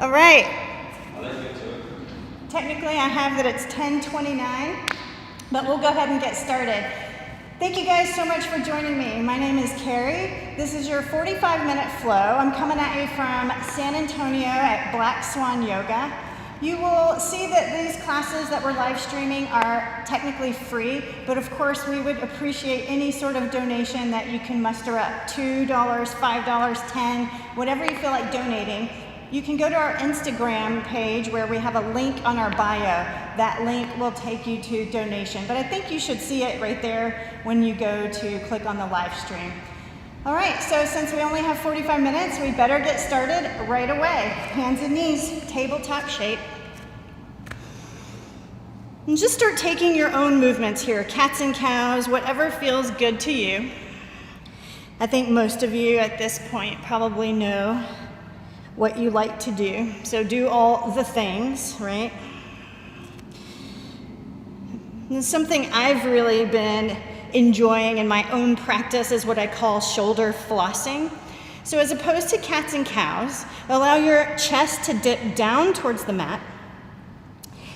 All right. I'll let you do it. Technically, I have that it's 10:29, but we'll go ahead and get started. Thank you guys so much for joining me. My name is Carrie. This is your 45-minute flow. I'm coming at you from San Antonio at Black Swan Yoga. You will see that these classes that we're live streaming are technically free, but of course we would appreciate any sort of donation that you can muster up. $2, $5, $10, whatever you feel like donating. You can go to our Instagram page where we have a link on our bio. That link will take you to donation, but I think you should see it right there when you go to click on the live stream. All right, so since we only have 45 minutes, we better get started right away. Hands and knees, tabletop shape. And just start taking your own movements here, cats and cows, whatever feels good to you. I think most of you at this point probably know what you like to do. So do all the things, right? And something I've really been enjoying in my own practice is what I call shoulder flossing. So as opposed to cats and cows, allow your chest to dip down towards the mat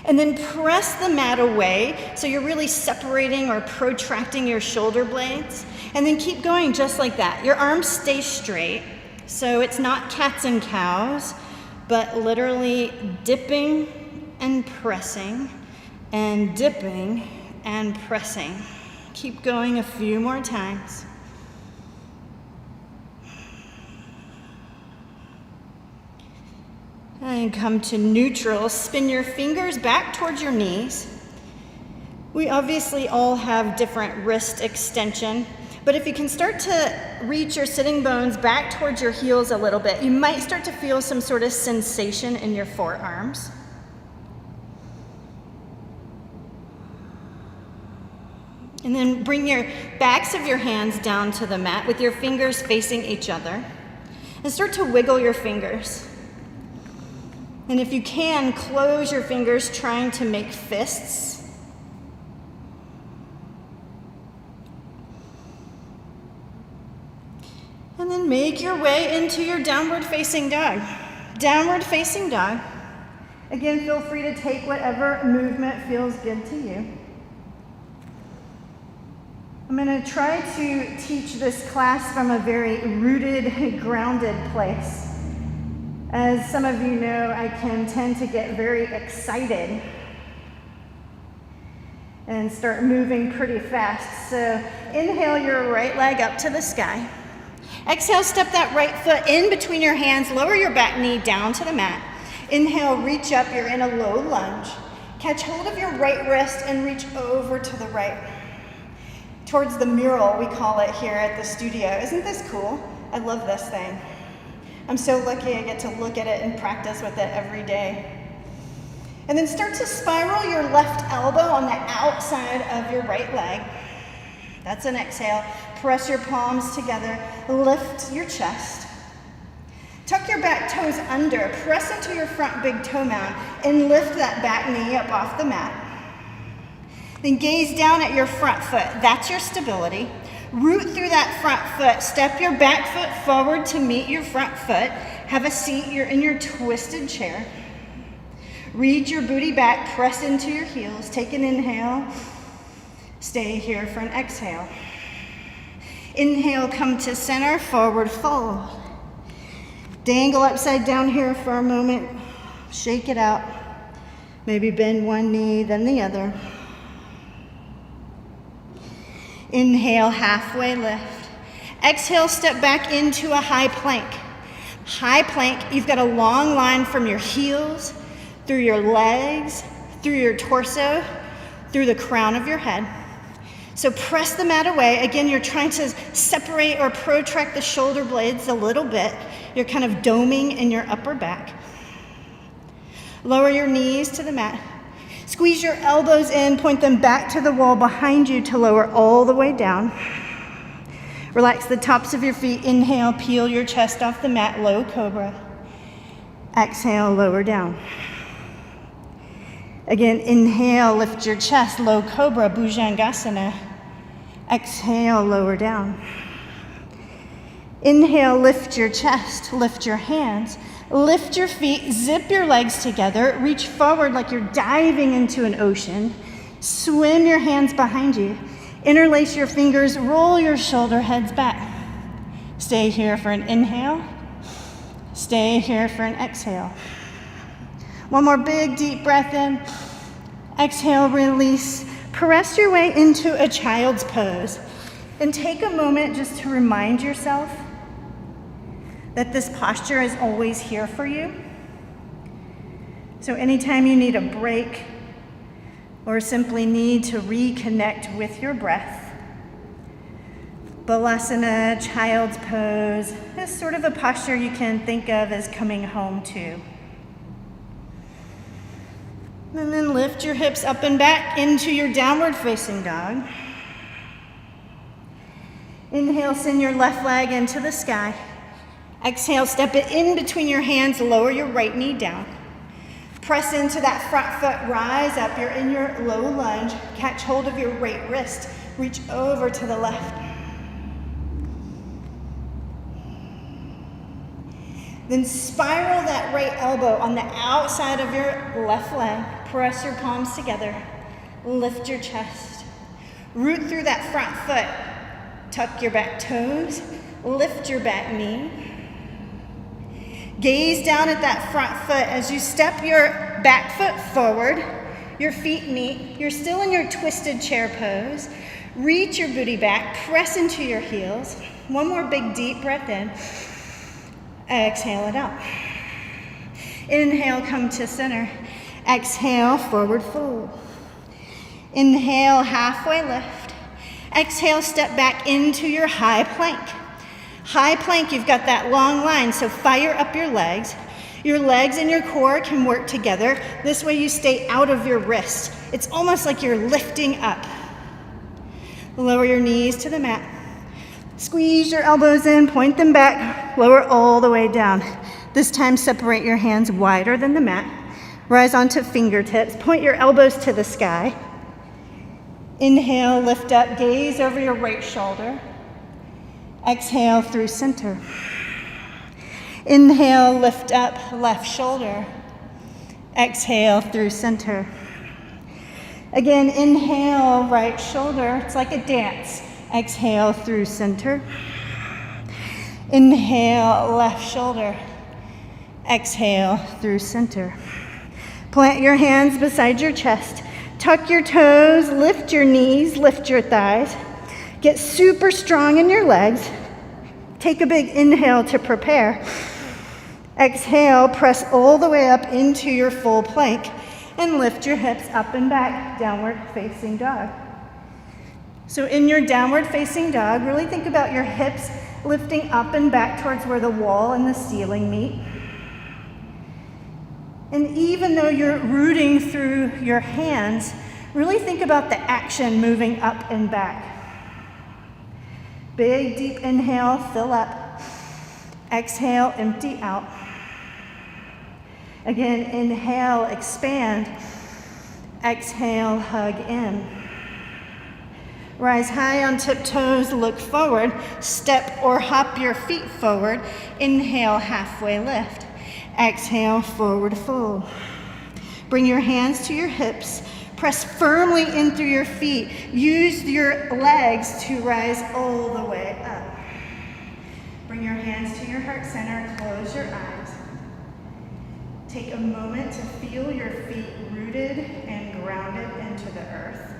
and then press the mat away so you're really separating or protracting your shoulder blades, and then keep going just like that. Your arms stay straight. So it's not cats and cows, but literally dipping and pressing and dipping and pressing. Keep going a few more times. And come to neutral. Spin your fingers back towards your knees. We obviously all have different wrist extension. But if you can start to reach your sitting bones back towards your heels a little bit, you might start to feel some sort of sensation in your forearms. And then bring your backs of your hands down to the mat with your fingers facing each other. And start to wiggle your fingers. And if you can, close your fingers trying to make fists. And then make your way into your downward facing dog. Downward facing dog. Again, feel free to take whatever movement feels good to you. I'm going to try to teach this class from a very rooted, grounded place. As some of you know, I can tend to get very excited and start moving pretty fast. So inhale your right leg up to the sky. Exhale, step that right foot in between your hands, lower your back knee down to the mat. Inhale, reach up, you're in a low lunge. Catch hold of your right wrist and reach over to the right. Towards the mural, we call it here at the studio. Isn't this cool? I love this thing. I'm so lucky I get to look at it and practice with it every day. And then start to spiral your left elbow on the outside of your right leg. That's an exhale. Press your palms together. Lift your chest. Tuck your back toes under. Press into your front big toe mound and lift that back knee up off the mat. Then gaze down at your front foot. That's your stability. Root through that front foot. Step your back foot forward to meet your front foot. Have a seat. You're in your twisted chair. Reach your booty back. Press into your heels. Take an inhale. Stay here for an exhale. Inhale, come to center, forward fold. Dangle upside down here for a moment. Shake it out. Maybe bend one knee, then the other. Inhale, halfway lift. Exhale, step back into a high plank. High plank, you've got a long line from your heels, through your legs, through your torso, through the crown of your head. So press the mat away. Again, you're trying to separate or protract the shoulder blades a little bit. You're kind of doming in your upper back. Lower your knees to the mat. Squeeze your elbows in, point them back to the wall behind you to lower all the way down. Relax the tops of your feet. Inhale, peel your chest off the mat, low cobra. Exhale, lower down. Again, inhale, lift your chest, low cobra, bhujangasana. Exhale, lower down. Inhale, lift your chest, lift your hands. Lift your feet, zip your legs together, reach forward like you're diving into an ocean. Swim your hands behind you. Interlace your fingers, roll your shoulder heads back. Stay here for an inhale. Stay here for an exhale. One more big deep breath in. Exhale, release. Press your way into a child's pose. And take a moment just to remind yourself that this posture is always here for you. So anytime you need a break or simply need to reconnect with your breath, Balasana, child's pose, is sort of a posture you can think of as coming home to. And then lift your hips up and back into your downward facing dog. Inhale, send your left leg into the sky. Exhale, step it in between your hands, lower your right knee down. Press into that front foot, rise up. You're in your low lunge. Catch hold of your right wrist. Reach over to the left. Then spiral that right elbow on the outside of your left leg. Press your palms together. Lift your chest. Root through that front foot. Tuck your back toes. Lift your back knee. Gaze down at that front foot as you step your back foot forward. Your feet meet. You're still in your twisted chair pose. Reach your booty back. Press into your heels. One more big deep breath in. Exhale it out. Inhale, come to center. Exhale, forward fold. Inhale, halfway lift. Exhale, step back into your high plank. High plank, you've got that long line, so fire up your legs. Your legs and your core can work together. This way you stay out of your wrist. It's almost like you're lifting up. Lower your knees to the mat. Squeeze your elbows in, point them back, lower all the way down. This time separate your hands wider than the mat. Rise onto fingertips, point your elbows to the sky. Inhale, lift up, gaze over your right shoulder. Exhale through center. Inhale, lift up, left shoulder. Exhale through center. Again, inhale, right shoulder. It's like a dance. Exhale through center. Inhale, left shoulder. Exhale through center. Plant your hands beside your chest. Tuck your toes, lift your knees, lift your thighs. Get super strong in your legs. Take a big inhale to prepare. Exhale, press all the way up into your full plank and lift your hips up and back, downward facing dog. So in your downward facing dog, really think about your hips lifting up and back towards where the wall and the ceiling meet. And even though you're rooting through your hands, really think about the action moving up and back. Big, deep inhale, fill up. Exhale, empty out. Again, inhale, expand. Exhale, hug in. Rise high on tiptoes, look forward. Step or hop your feet forward. Inhale, halfway lift. Exhale, forward fold. Bring your hands to your hips. Press firmly in through your feet. Use your legs to rise all the way up. Bring your hands to your heart center. Close your eyes. Take a moment to feel your feet rooted and grounded into the earth.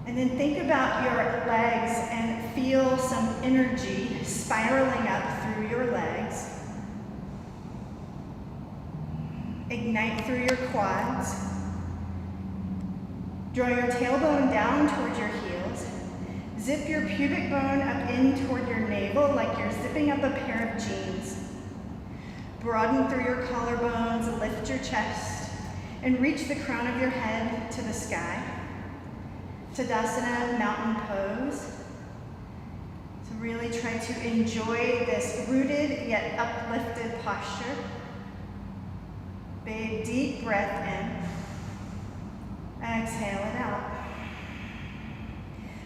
And then think about your legs and feel some energy spiraling up through your legs. Ignite through your quads. Draw your tailbone down towards your heels. Zip your pubic bone up in toward your navel like you're zipping up a pair of jeans. Broaden through your collarbones, lift your chest, and reach the crown of your head to the sky. Tadasana, mountain pose. So really try to enjoy this rooted yet uplifted posture. Big deep breath in. Exhale it out.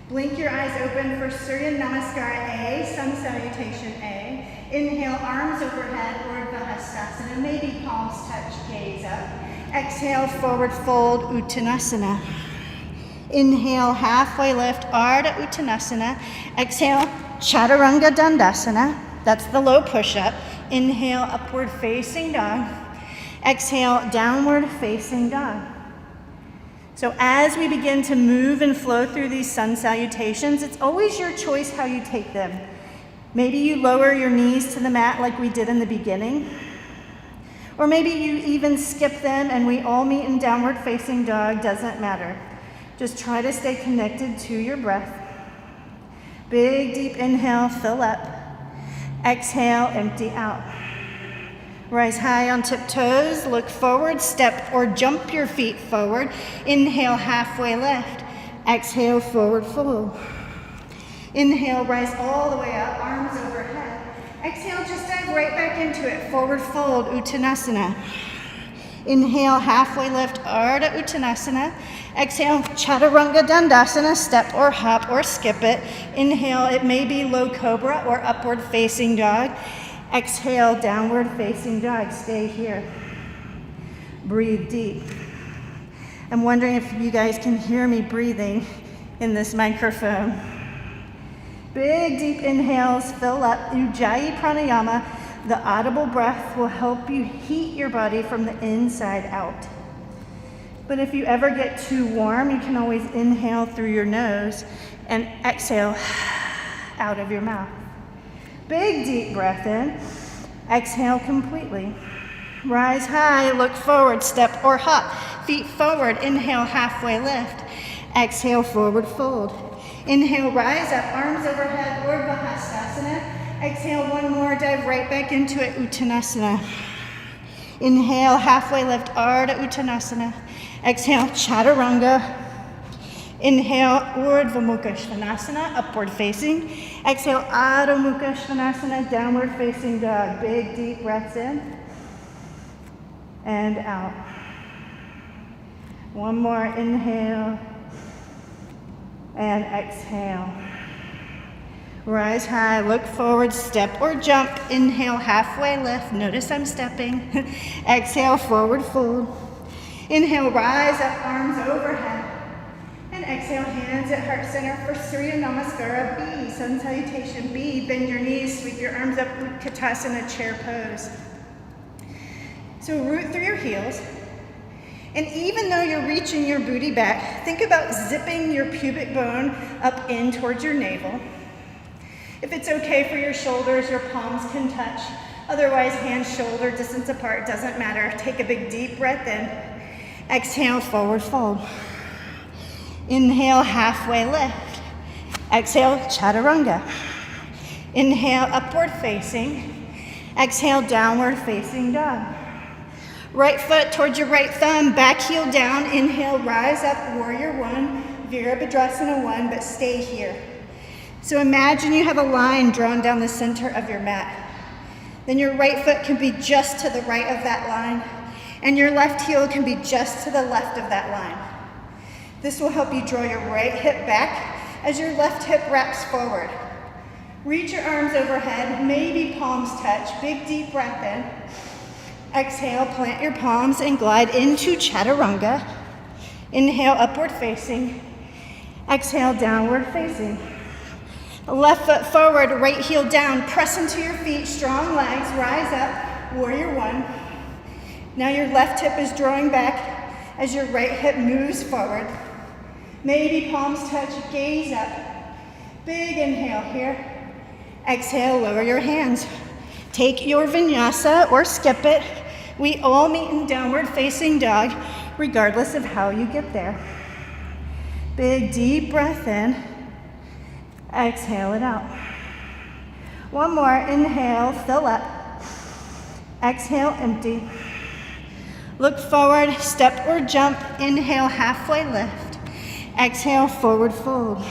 Blink your eyes open for Surya Namaskar A, Sun Salutation A. Inhale, arms overhead, Urdhva Hastasana. Maybe palms touch, gaze up. Exhale, forward fold, Uttanasana. Inhale, halfway lift, Ardha Uttanasana. Exhale, Chaturanga Dandasana. That's the low push-up. Inhale, upward facing dog. Exhale, downward facing dog. So as we begin to move and flow through these sun salutations, it's always your choice how you take them. Maybe you lower your knees to the mat like we did in the beginning. Or maybe you even skip them and we all meet in downward facing dog, doesn't matter. Just try to stay connected to your breath. Big, deep inhale, fill up. Exhale, empty out. Rise high on tiptoes, look forward, step or jump your feet forward. Inhale, halfway lift. Exhale, forward fold. Inhale, rise all the way up, arms overhead. Exhale, just dive right back into it, forward fold, Uttanasana. Inhale, halfway lift, Ardha Uttanasana. Exhale, Chaturanga Dandasana, step or hop or skip it. Inhale, it may be low cobra or upward facing dog. Exhale, downward facing dog. Stay here. Breathe deep. I'm wondering if you guys can hear me breathing in this microphone. Big, deep inhales, fill up. Ujjayi Pranayama. The audible breath will help you heat your body from the inside out. But if you ever get too warm, you can always inhale through your nose and exhale out of your mouth. Big deep breath in. Exhale completely. Rise high, look forward, step or hop. Feet forward, inhale, halfway lift. Exhale, forward fold. Inhale, rise up, arms overhead, Urdhva Hastasana. Exhale, one more, dive right back into it, Uttanasana. Inhale, halfway lift, Ardha Uttanasana. Exhale, Chaturanga. Inhale, Urdhva Mukha Svanasana, upward facing. Exhale, Adho Mukha Svanasana, downward facing dog. Big, deep breaths in and out. One more, inhale and exhale. Rise high, look forward, step or jump. Inhale, halfway lift. Notice I'm stepping. Exhale, forward fold. Inhale, rise up, arms overhead. And exhale, hands at heart center for Surya Namaskara B, Sun Salutation B. Bend your knees, sweep your arms up, Utkatasana, chair pose. So root through your heels. And even though you're reaching your booty back, think about zipping your pubic bone up in towards your navel. If it's okay for your shoulders, your palms can touch. Otherwise, hands shoulder distance apart, doesn't matter. Take a big deep breath in. Exhale, forward fold. Inhale, halfway lift. Exhale, Chaturanga. Inhale, upward facing. Exhale, downward facing dog. Right foot towards your right thumb, back heel down. Inhale, rise up, warrior one, Virabhadrasana one, but stay here. So imagine you have a line drawn down the center of your mat. Then your right foot can be just to the right of that line, and your left heel can be just to the left of that line. This will help you draw your right hip back as your left hip wraps forward. Reach your arms overhead, maybe palms touch. Big deep breath in. Exhale, plant your palms and glide into Chaturanga. Inhale, upward facing. Exhale, downward facing. Left foot forward, right heel down. Press into your feet, strong legs, rise up, warrior one. Now your left hip is drawing back as your right hip moves forward. Maybe palms touch, gaze up. Big inhale here. Exhale, lower your hands. Take your vinyasa or skip it. We all meet in downward facing dog, regardless of how you get there. Big deep breath in. Exhale it out. One more, inhale, fill up. Exhale, empty. Look forward, step or jump. Inhale, halfway lift. Exhale, forward fold.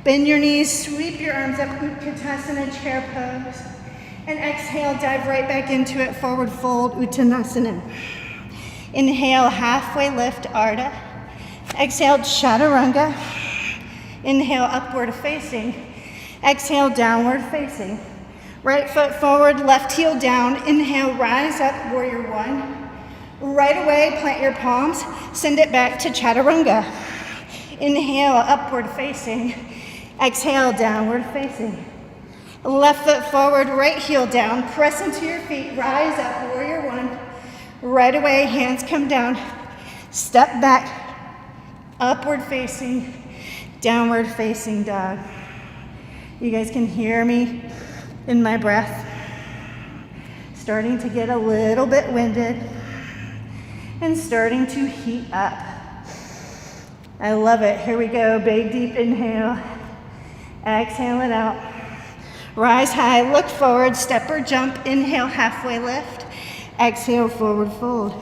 Bend your knees, sweep your arms up, Utkatasana, chair pose. And exhale, dive right back into it, forward fold, Uttanasana. Inhale, halfway lift, Ardha. Exhale, Chaturanga. Inhale, upward facing. Exhale, downward facing. Right foot forward, left heel down. Inhale, rise up, warrior one. Right away, plant your palms. Send it back to chaturanga. Inhale, upward facing. Exhale, downward facing. Left foot forward, right heel down. Press into your feet, rise up, warrior one. Right away, hands come down. Step back, upward facing, downward facing dog. You guys can hear me in my breath. Starting to get a little bit winded and starting to heat up. I love it. Here we go. Big, deep inhale. Exhale it out. Rise high, look forward, step or jump. Inhale, halfway lift. Exhale, forward fold.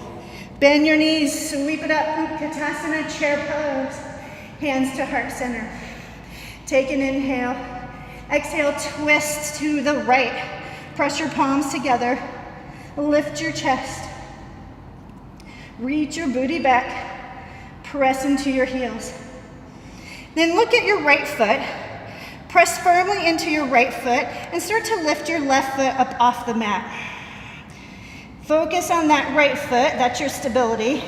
Bend your knees, sweep it up, Utkatasana, chair pose. Hands to heart center. Take an inhale. Exhale, twist to the right. Press your palms together. Lift your chest. Reach your booty back. Press into your heels. Then look at your right foot. Press firmly into your right foot and start to lift your left foot up off the mat. Focus on that right foot, that's your stability.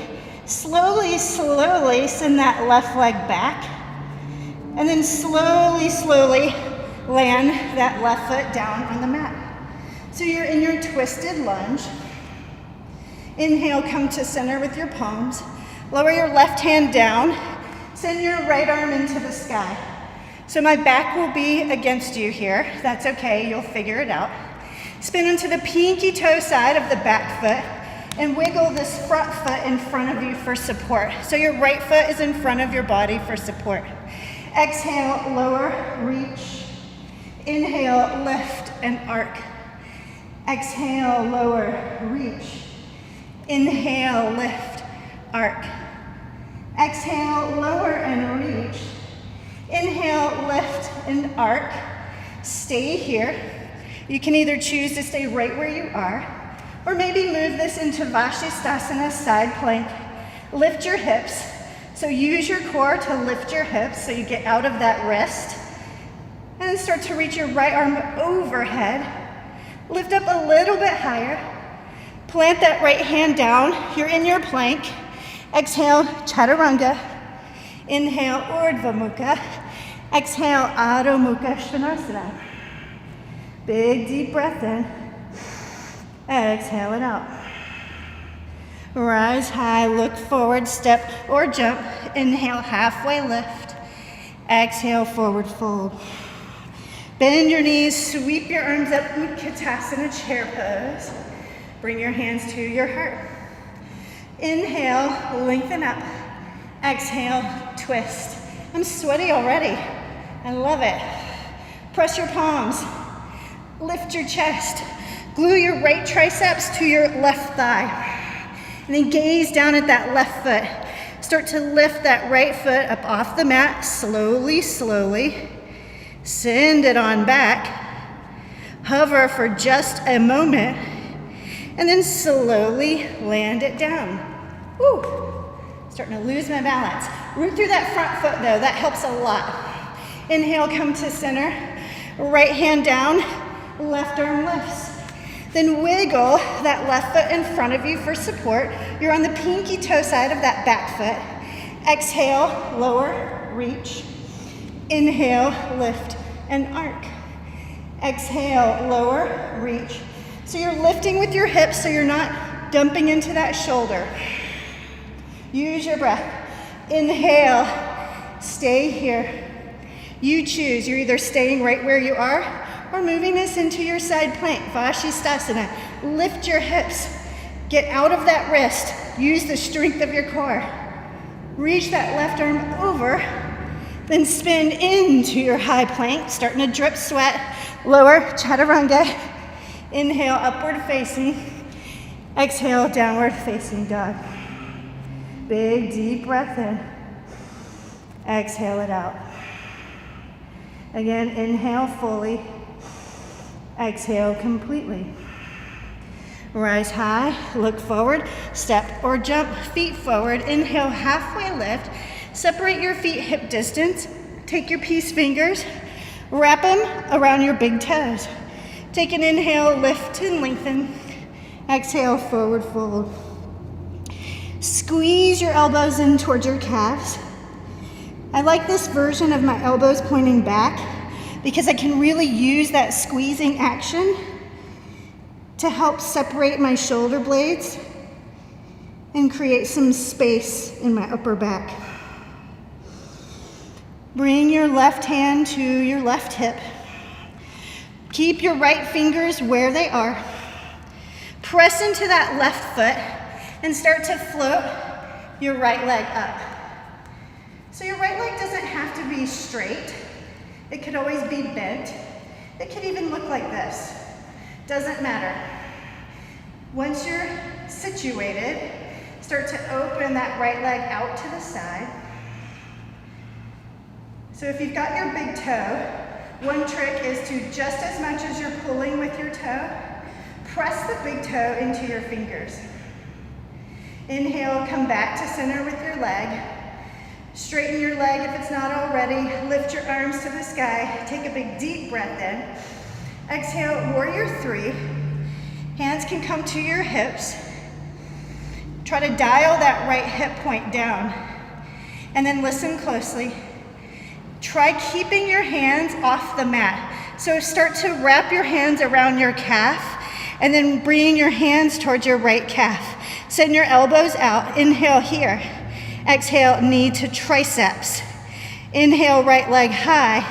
Slowly, slowly send that left leg back. And then slowly, slowly land that left foot down on the mat. So you're in your twisted lunge. Inhale, come to center with your palms. Lower your left hand down. Send your right arm into the sky. So my back will be against you here. That's okay, you'll figure it out. Spin into the pinky toe side of the back foot and wiggle this front foot in front of you for support. So your right foot is in front of your body for support. Exhale, lower, reach. Inhale, lift and arc. Exhale, lower, reach. Inhale, lift, arc. Exhale, lower and reach. Inhale, lift and arc. Stay here. You can either choose to stay right where you are, or maybe move this into Vashisthasana, side plank. Lift your hips. So use your core to lift your hips so you get out of that wrist. And then start to reach your right arm overhead. Lift up a little bit higher. Plant that right hand down. You're in your plank. Exhale, chaturanga. Inhale, urdhva mukha. Exhale, adho mukha svanasana. Big deep breath in. Exhale it out. Rise high, look forward, step or jump. Inhale, halfway lift. Exhale, forward fold. Bend your knees, sweep your arms up, Utkatasana, chair pose. Bring your hands to your heart. Inhale, lengthen up. Exhale, twist. I'm sweaty already. I love it. Press your palms. Lift your chest. Glue your right triceps to your left thigh. And then gaze down at that left foot. Start to lift that right foot up off the mat, slowly, slowly. Send it on back. Hover for just a moment. And then slowly land it down. Woo! Starting to lose my balance. Root through that front foot though, that helps a lot. Inhale, come to center. Right hand down, left arm lifts. Then wiggle that left foot in front of you for support. You're on the pinky toe side of that back foot. Exhale, lower, reach. Inhale, lift and arc. Exhale, lower, reach. So you're lifting with your hips so you're not dumping into that shoulder. Use your breath. Inhale, stay here. You choose. You're either staying right where you are or moving this into your side plank, Vashisthasana. Lift your hips. Get out of that wrist. Use the strength of your core. Reach that left arm over, then spin into your high plank, starting to drip sweat. Lower, chaturanga. Inhale, upward facing. Exhale, downward facing dog. Big deep breath in. Exhale it out. Again, inhale fully. Exhale completely. Rise high, look forward, step or jump, feet forward. Inhale, halfway lift. Separate your feet hip distance. take your peace fingers, wrap them around your big toes. Take an inhale, lift and lengthen. Exhale, forward fold. Squeeze your elbows in towards your calves. I like this version of my elbows pointing back because I can really use that squeezing action to help separate my shoulder blades and create some space in my upper back. Bring your left hand to your left hip. Keep your right fingers where they are. Press into that left foot and start to float your right leg up. So your right leg doesn't have to be straight. It could always be bent. It could even look like this. Doesn't matter. Once you're situated, start to open that right leg out to the side. So if you've got your big toe, one trick is to, just as much as you're pulling with your toe, press the big toe into your fingers. Inhale, come back to center with your leg. Straighten your leg if it's not already. Lift your arms to the sky. Take a big deep breath in. Exhale, warrior three. Hands can come to your hips. Try to dial that right hip point down. And then listen closely. Try keeping your hands off the mat. So start to wrap your hands around your calf and then bring your hands towards your right calf. Send your elbows out. Inhale here. Exhale, knee to triceps. Inhale, right leg high.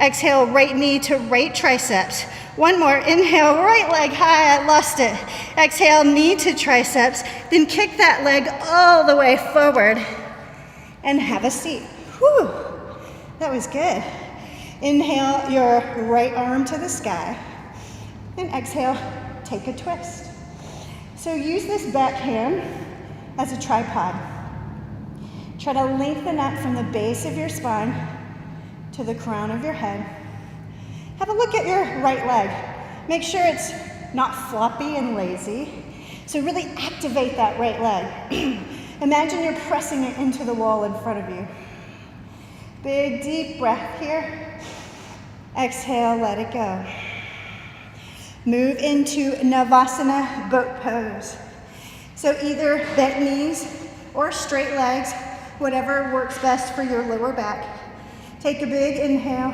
Exhale, right knee to right triceps. One more. Inhale, right leg high. I lost it. Exhale, knee to triceps. Then kick that leg all the way forward and have a seat. Whew. That was good. Inhale your right arm to the sky. And exhale, take a twist. So use this back hand as a tripod. Try to lengthen up from the base of your spine to the crown of your head. Have a look at your right leg. Make sure it's not floppy and lazy. So really activate that right leg. Imagine you're pressing it into the wall in front of you. Big deep breath here. Exhale, let it go. Move into Navasana boat pose. So either bent knees or straight legs, whatever works best for your lower back. Take a big inhale.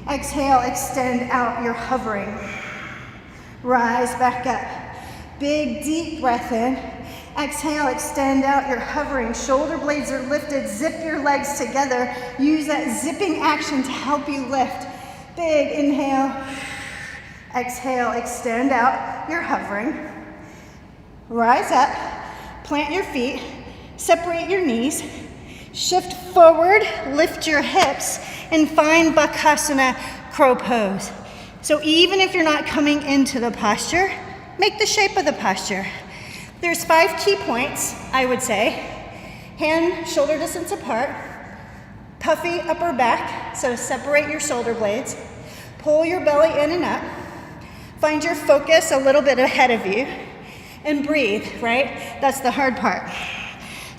Exhale, extend out, you're hovering. Rise back up. Big deep breath in. Exhale, extend out, you're hovering. Shoulder blades are lifted. Zip your legs together. Use that zipping action to help you lift. Big inhale. Exhale, extend out, you're hovering. Rise up, plant your feet, separate your knees, shift forward, lift your hips, and find Bakasana crow pose. So even if you're not coming into the posture, make the shape of the posture. There's 5 key points, I would say. Hand, shoulder distance apart. Puffy upper back, so separate your shoulder blades. Pull your belly in and up. Find your focus a little bit ahead of you. And breathe, right? That's the hard part.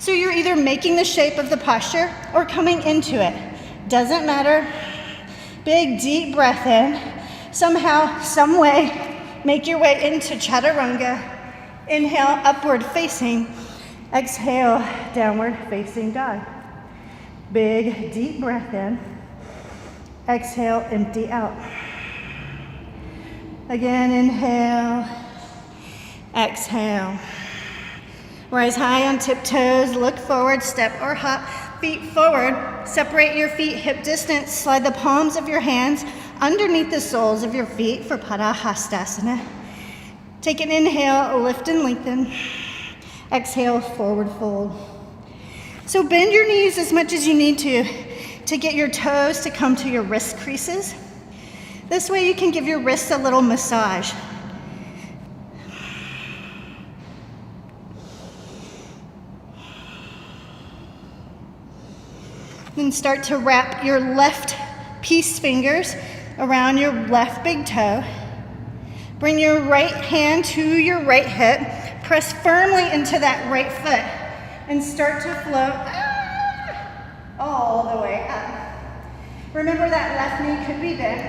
So you're either making the shape of the posture or coming into it. Doesn't matter. Big deep breath in. Somehow, some way, make your way into chaturanga. Inhale, upward facing. Exhale, downward facing dog. Big deep breath in. Exhale, empty out. Again, inhale. Exhale. Rise high on tiptoes, look forward, step or hop, feet forward. Separate your feet hip distance. Slide the palms of your hands underneath the soles of your feet for Padahastasana. Take an inhale, lift and lengthen. Exhale, forward fold. So bend your knees as much as you need to get your toes to come to your wrist creases. This way you can give your wrists a little massage. Then start to wrap your left peace fingers around your left big toe. Bring your right hand to your right hip. Press firmly into that right foot and start to float all the way up. Remember that left knee could be bent.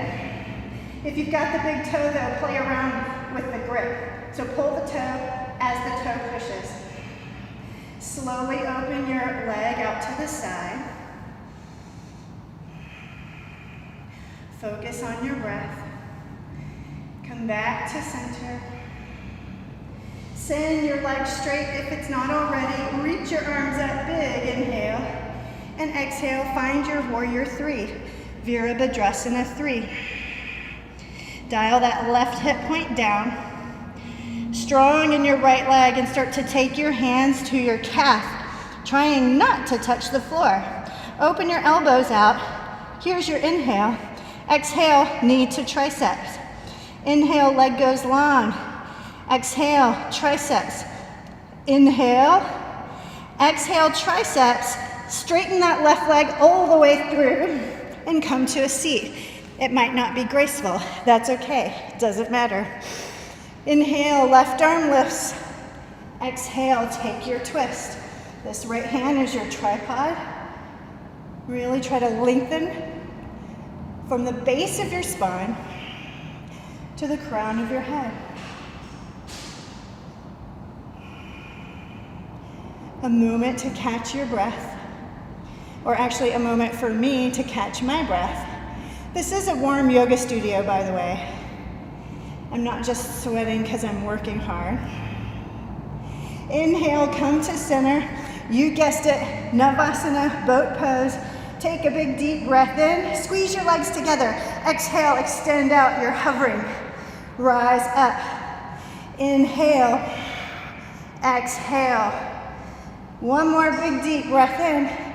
If you've got the big toe though, play around with the grip. So pull the toe as the toe pushes. Slowly open your leg out to the side. Focus on your breath. Come back to center. Send your legs straight if it's not already. Reach your arms up big, inhale. And exhale, find your warrior 3. Virabhadrasana 3. Dial that left hip point down. Strong in your right leg and start to take your hands to your calf, trying not to touch the floor. Open your elbows out. Here's your inhale. Exhale, knee to triceps. Inhale, leg goes long. Exhale, triceps. Inhale. Exhale, triceps. Straighten that left leg all the way through and come to a seat. It might not be graceful. That's okay. It doesn't matter. Inhale, left arm lifts. Exhale, take your twist. This right hand is your tripod. Really try to lengthen from the base of your spine to the crown of your head. A moment to catch your breath, or actually a moment for me to catch my breath. This is a warm yoga studio, by the way. I'm not just sweating because I'm working hard. Inhale, come to center. You guessed it, Navasana, boat pose. Take a big deep breath in. Squeeze your legs together. Exhale, extend out. You're hovering. Rise up. Inhale. Exhale. One more big deep breath in.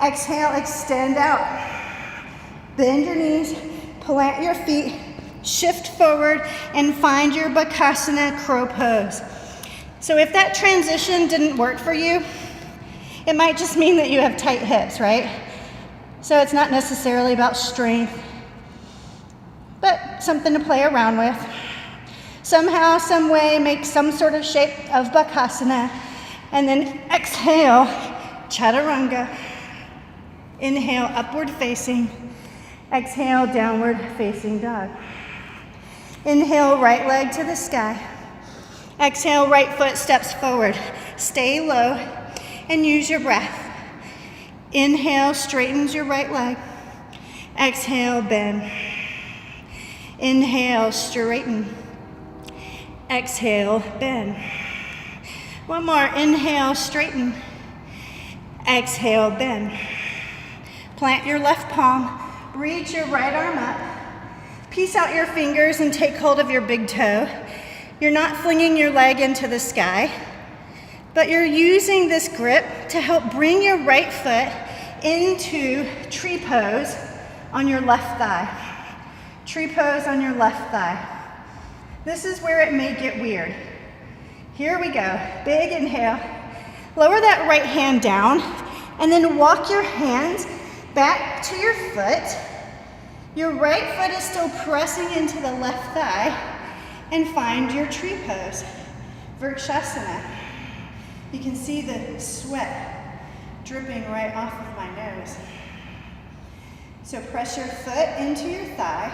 Exhale, extend out. Bend your knees, plant your feet, shift forward, and find your Bakasana crow pose. So if that transition didn't work for you, it might just mean that you have tight hips, right? So it's not necessarily about strength, but something to play around with. Somehow, some way, make some sort of shape of Bakasana, and then exhale, Chaturanga. Inhale, upward facing. Exhale, downward facing dog. Inhale, right leg to the sky. Exhale, right foot steps forward. Stay low and use your breath. Inhale, straightens your right leg. Exhale, bend. Inhale, straighten. Exhale, bend. One more. Inhale, straighten. Exhale, bend. Plant your left palm. Reach your right arm up. Piece out your fingers and take hold of your big toe. You're not flinging your leg into the sky, but you're using this grip to help bring your right foot into tree pose on your left thigh. Tree pose on your left thigh. This is where it may get weird. Here we go. Big inhale. Lower that right hand down and then walk your hands back to your foot. Your right foot is still pressing into the left thigh, and find your tree pose, Vrikshasana. You can see the sweat dripping right off of my nose. So press your foot into your thigh,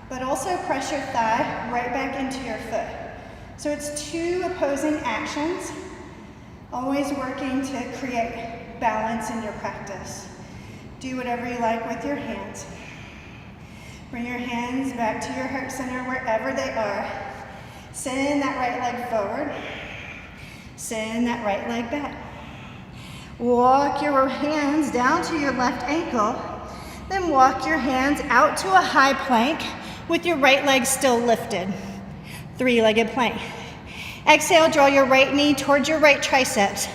but also press your thigh right back into your foot. So it's two opposing actions, always working to create balance in your practice. Do whatever you like with your hands. Bring your hands back to your heart center wherever they are. Send that right leg forward. Send that right leg back. Walk your hands down to your left ankle. Then walk your hands out to a high plank with your right leg still lifted. Three-legged plank. Exhale, draw your right knee towards your right triceps.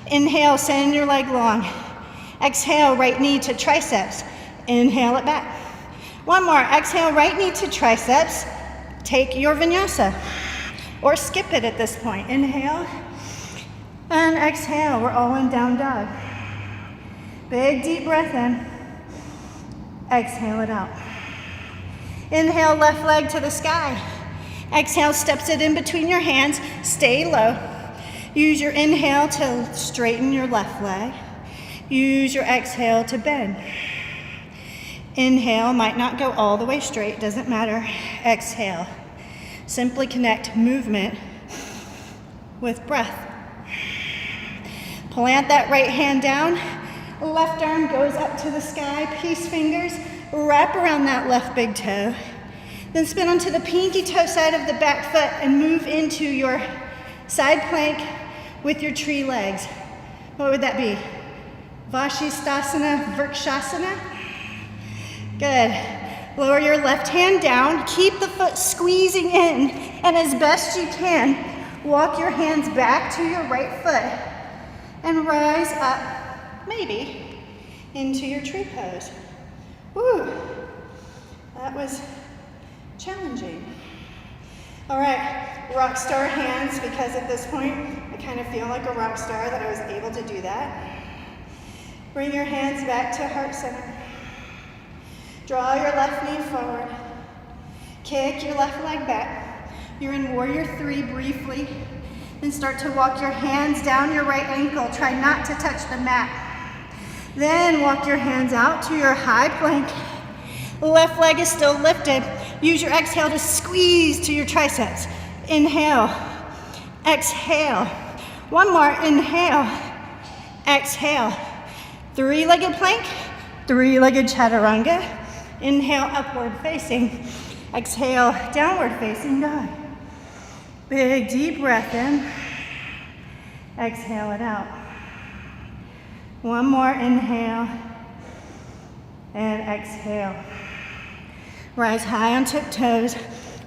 Inhale, send your leg long. Exhale, right knee to triceps. Inhale it back. One more. Exhale, right knee to triceps. Take your vinyasa, or skip it at this point. Inhale and exhale. We're all in down dog. Big deep breath in. Exhale it out. Inhale, left leg to the sky. Exhale, steps it in between your hands. Stay low. Use your inhale to straighten your left leg. Use your exhale to bend. Inhale, might not go all the way straight, doesn't matter. Exhale. Simply connect movement with breath. Plant that right hand down. Left arm goes up to the sky. Peace fingers. Wrap around that left big toe. Then spin onto the pinky toe side of the back foot and move into your side plank with your tree legs. What would that be? Vashisthasana, Vrikshasana? Good. Lower your left hand down. Keep the foot squeezing in. And as best you can, walk your hands back to your right foot and rise up, maybe, into your tree pose. Woo, that was challenging. All right, rock star hands, because at this point, I kind of feel like a rock star that I was able to do that. Bring your hands back to heart center. Draw your left knee forward. Kick your left leg back. You're in warrior three briefly. Then start to walk your hands down your right ankle. Try not to touch the mat. Then walk your hands out to your high plank. Left leg is still lifted. Use your exhale to squeeze to your triceps. Inhale, exhale. One more, inhale, exhale. Three-legged plank, three-legged chaturanga. Inhale, upward facing. Exhale, downward facing dog. Big deep breath in. Exhale it out. One more inhale and exhale. Rise high on tiptoes.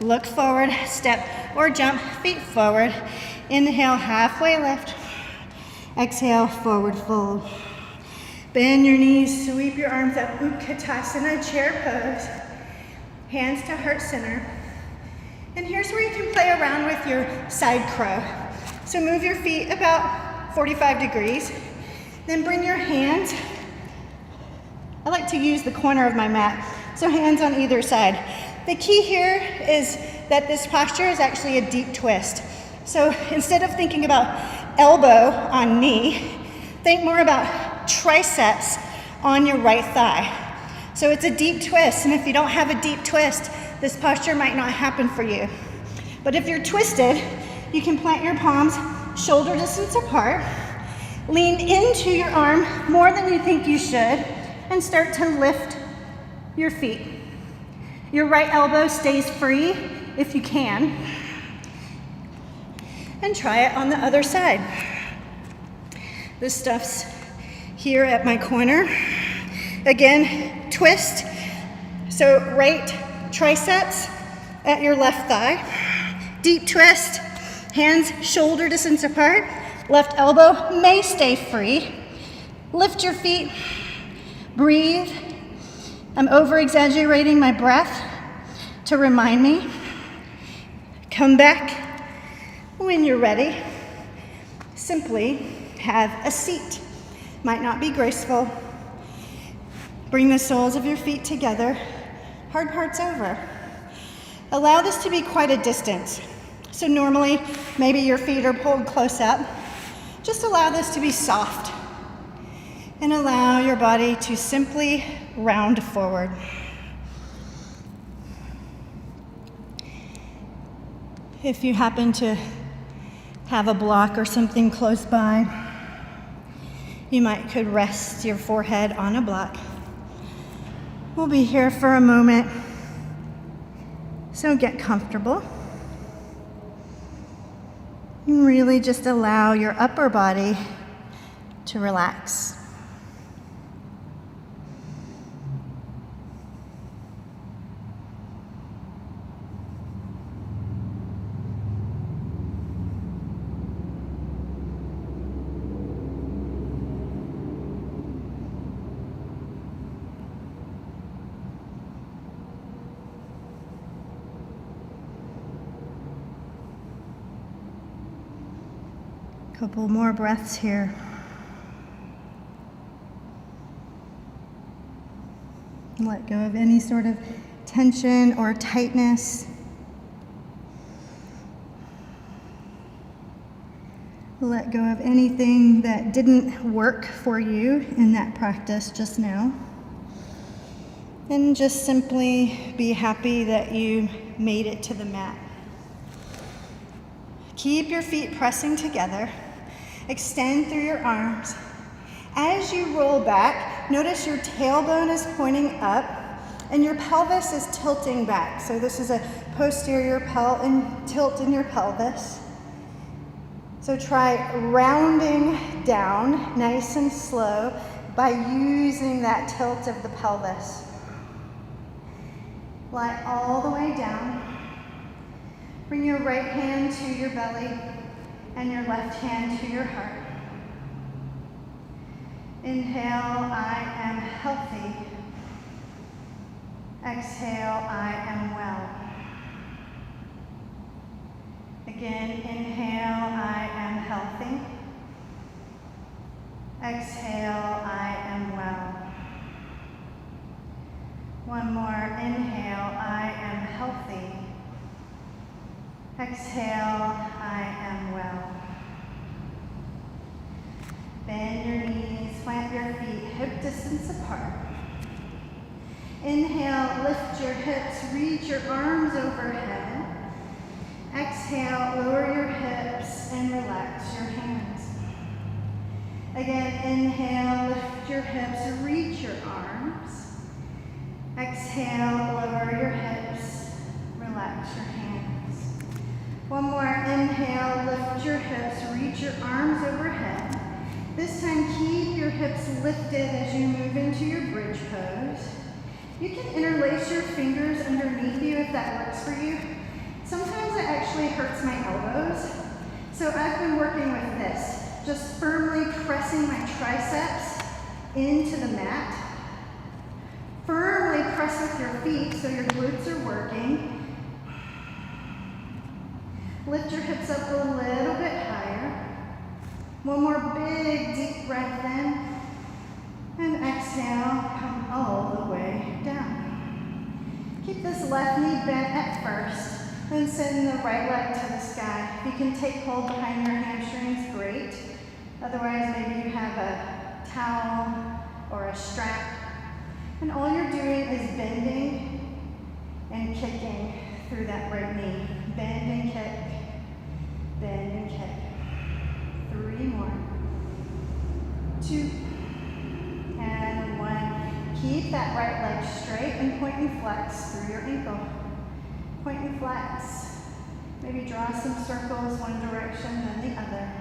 Look forward, step or jump, feet forward. Inhale, halfway lift. Exhale, forward fold. Bend your knees, sweep your arms up. Utkatasana, chair pose. Hands to heart center. And here's where you can play around with your side crow. So move your feet about 45 degrees. Then bring your hands. I like to use the corner of my mat. So hands on either side. The key here is that this posture is actually a deep twist. So instead of thinking about elbow on knee, think more about triceps on your right thigh. So it's a deep twist, and if you don't have a deep twist, this posture might not happen for you. But if you're twisted, you can plant your palms shoulder distance apart, lean into your arm more than you think you should, and start to lift your feet. Your right elbow stays free if you can. And try it on the other side. This stuff's here at my corner. Again, twist. So right triceps at your left thigh. Deep twist. Hands shoulder distance apart. Left elbow may stay free. Lift your feet. Breathe. I'm over-exaggerating my breath to remind me. Come back when you're ready. Simply have a seat. Might not be graceful. Bring the soles of your feet together. Hard part's over. Allow this to be quite a distance. So normally, maybe your feet are pulled close up. Just allow this to be soft. And allow your body to simply round forward. If you happen to have a block or something close by, you could rest your forehead on a block. We'll be here for a moment, so get comfortable. And really just allow your upper body to relax. Couple more breaths here. Let go of any sort of tension or tightness. Let go of anything that didn't work for you in that practice just now. And just simply be happy that you made it to the mat. Keep your feet pressing together. Extend through your arms. As you roll back, notice your tailbone is pointing up and your pelvis is tilting back. So this is a posterior tilt in your pelvis. So try rounding down nice and slow by using that tilt of the pelvis. Lie all the way down. Bring your right hand to your belly and your left hand to your heart. Inhale, I am healthy. Exhale, I am well. Again, inhale, I am healthy. Exhale, I am well. One more, inhale, I am healthy. Exhale, I am well. Bend your knees, plant your feet hip distance apart. Inhale, lift your hips, reach your arms overhead. Exhale, lower your hips and relax your hands. Again, inhale, lift your hips, reach your arms. Exhale, lower your hips, relax your hands. One more, inhale, lift your hips, reach your arms overhead. This time, keep your hips lifted as you move into your bridge pose. You can interlace your fingers underneath you if that works for you. Sometimes it actually hurts my elbows, so I've been working with this. Just firmly pressing my triceps into the mat. Firmly press with your feet so your glutes are working. Lift your hips up a little bit higher. One more big deep breath in. And exhale, come all the way down. Keep this left knee bent at first, then send the right leg to the sky. If you can take hold behind your hamstrings, great. Otherwise, maybe you have a towel or a strap. And all you're doing is bending and kicking through that right knee. Bend and kick, bend and kick. 3 more. 2. And 1. Keep that right leg straight and point and flex through your ankle. Point and flex. Maybe draw some circles one direction, then the other.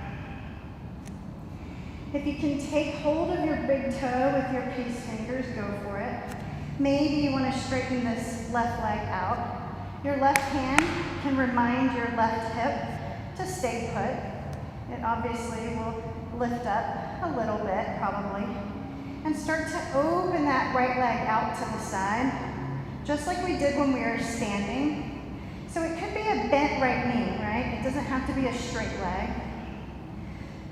If you can take hold of your big toe with your peace fingers, go for it. Maybe you want to straighten this left leg out. Your left hand can remind your left hip to stay put. It obviously will lift up a little bit, probably. And start to open that right leg out to the side, just like we did when we were standing. So it could be a bent right knee, right? It doesn't have to be a straight leg.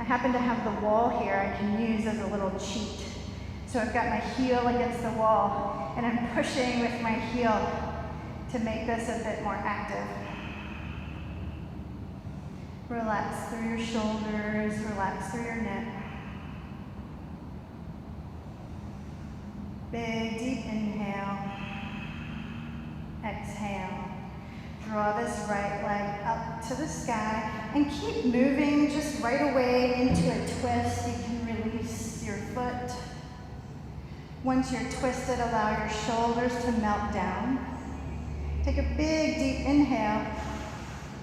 I happen to have the wall here I can use as a little cheat. So I've got my heel against the wall, and I'm pushing with my heel to make this a bit more active. Relax through your shoulders, relax through your neck. Big, deep inhale. Exhale. Draw this right leg up to the sky and keep moving just right away into a twist. You can release your foot. Once you're twisted, allow your shoulders to melt down. Take a big, deep inhale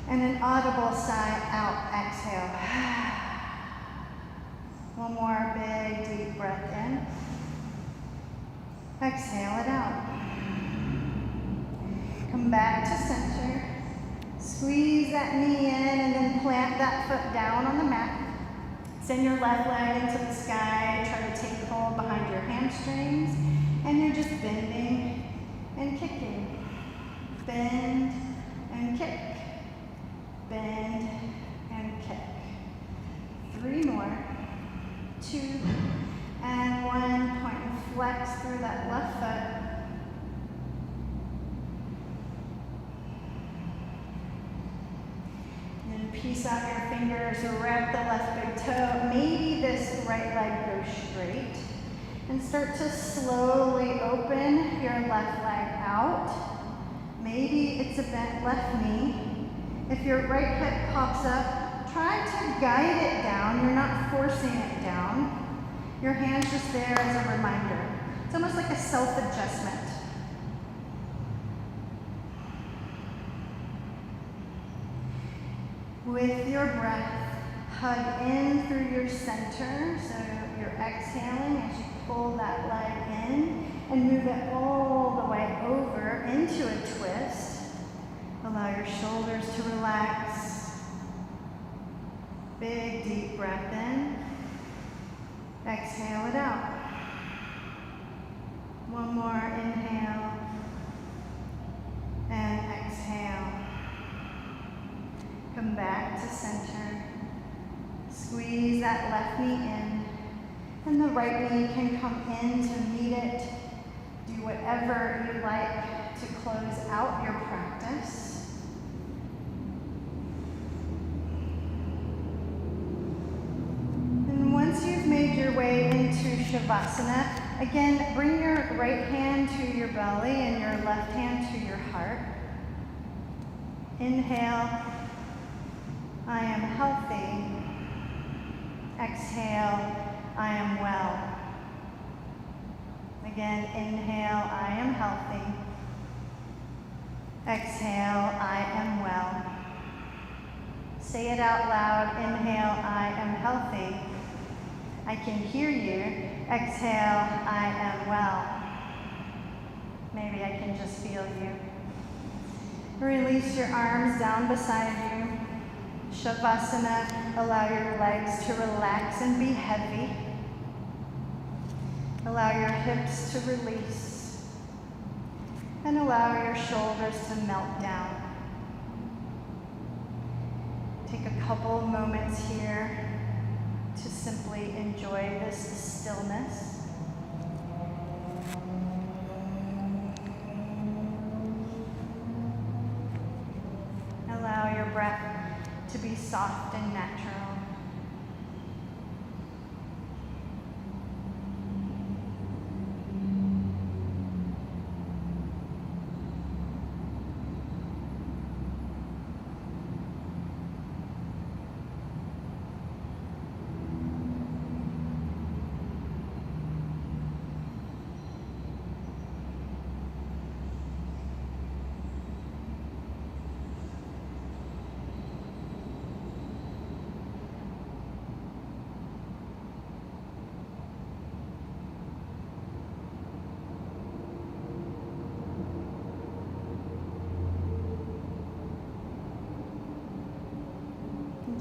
and an audible sigh out. Exhale. One more big, deep breath in. Exhale it out. Come back to center. Squeeze that knee in and then plant that foot down on the mat. Send your left leg into the sky. Try to take hold behind your hamstrings. And you're just bending and kicking. Bend and kick. Bend and kick. 3 more. 2 and 1. Point and flex through that left foot. Piece out your fingers, wrap the left big toe. Maybe this right leg goes straight. And start to slowly open your left leg out. Maybe it's a bent left knee. If your right hip pops up, try to guide it down. You're not forcing it down. Your hand's just there as a reminder. It's almost like a self-adjustment. With your breath, hug in through your center. So you're exhaling as you pull that leg in and move it all the way over into a twist. Allow your shoulders to relax. Big, deep breath in. Exhale it out. One more inhale and exhale. Come back to center. Squeeze that left knee in, and the right knee can come in to meet it. Do whatever you like to close out your practice. And once you've made your way into Shavasana, again, bring your right hand to your belly and your left hand to your heart. Inhale, I am healthy. Exhale, I am well. Again, inhale, I am healthy. Exhale, I am well. Say it out loud. Inhale, I am healthy. I can hear you. Exhale, I am well. Maybe I can just feel you. Release your arms down beside you. Shavasana, allow your legs to relax and be heavy. Allow your hips to release. And allow your shoulders to melt down. Take a couple of moments here to simply enjoy this stillness. Allow your breath to be soft and natural.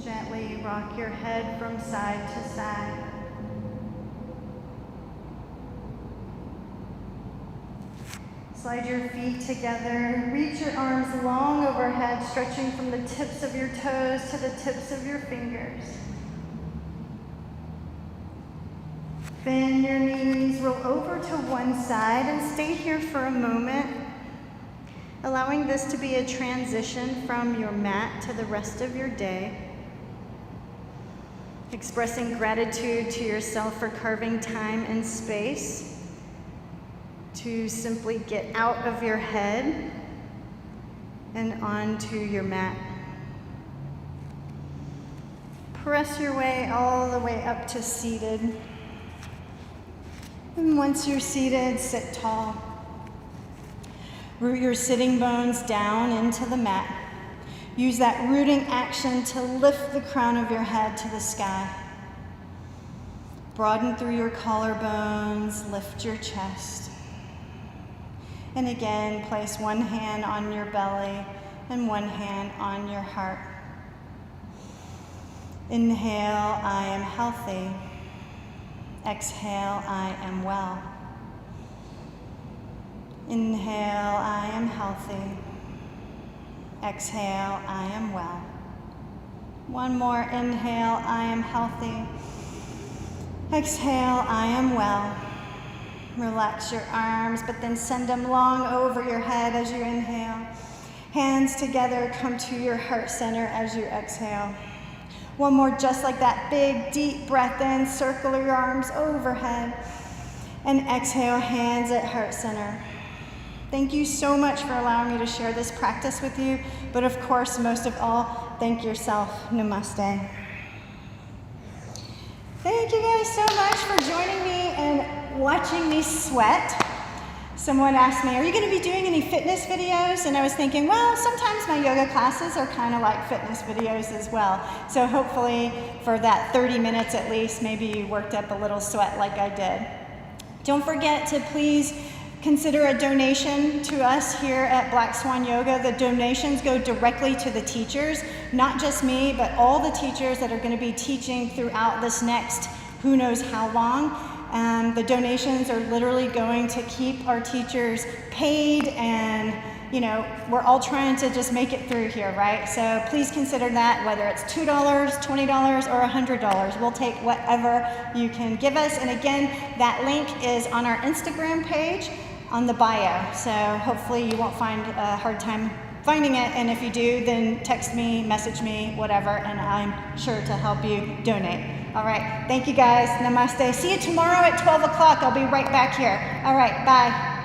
Gently rock your head from side to side. Slide your feet together. Reach your arms long overhead, stretching from the tips of your toes to the tips of your fingers. Bend your knees, roll over to one side, and stay here for a moment, allowing this to be a transition from your mat to the rest of your day. Expressing gratitude to yourself for carving time and space to simply get out of your head and onto your mat. Press your way all the way up to seated. And once you're seated, sit tall. Root your sitting bones down into the mat. Use that rooting action to lift the crown of your head to the sky. Broaden through your collarbones, lift your chest. And again, place one hand on your belly and one hand on your heart. Inhale, I am healthy. Exhale, I am well. Inhale, I am healthy. Exhale, I am well. One more inhale, I am healthy. Exhale, I am well. Relax your arms, but then send them long over your head as you inhale. Hands together, come to your heart center as you exhale. One more just like that, big, deep breath in, circle your arms overhead. And exhale, hands at heart center. Thank you so much for allowing me to share this practice with you. But of course, most of all, thank yourself. Namaste. Thank you guys so much for joining me and watching me sweat. Someone asked me, are you going to be doing any fitness videos? And I was thinking, well, sometimes my yoga classes are kind of like fitness videos as well. So hopefully for that 30 minutes at least, maybe you worked up a little sweat like I did. Don't forget to please consider a donation to us here at Black Swan Yoga. The donations go directly to the teachers, not just me, but all the teachers that are going to be teaching throughout this next who knows how long. The donations are literally going to keep our teachers paid, and you know, we're all trying to just make it through here, right? So please consider that, whether it's $2, $20, or $100. We'll take whatever you can give us. And again, that link is on our Instagram page on the bio. So hopefully you won't find a hard time finding it. And if you do, then text me, message me, whatever, and I'm sure to help you donate. All right, thank you guys. Namaste. See you tomorrow at 12 o'clock. I'll be right back here. All right, bye.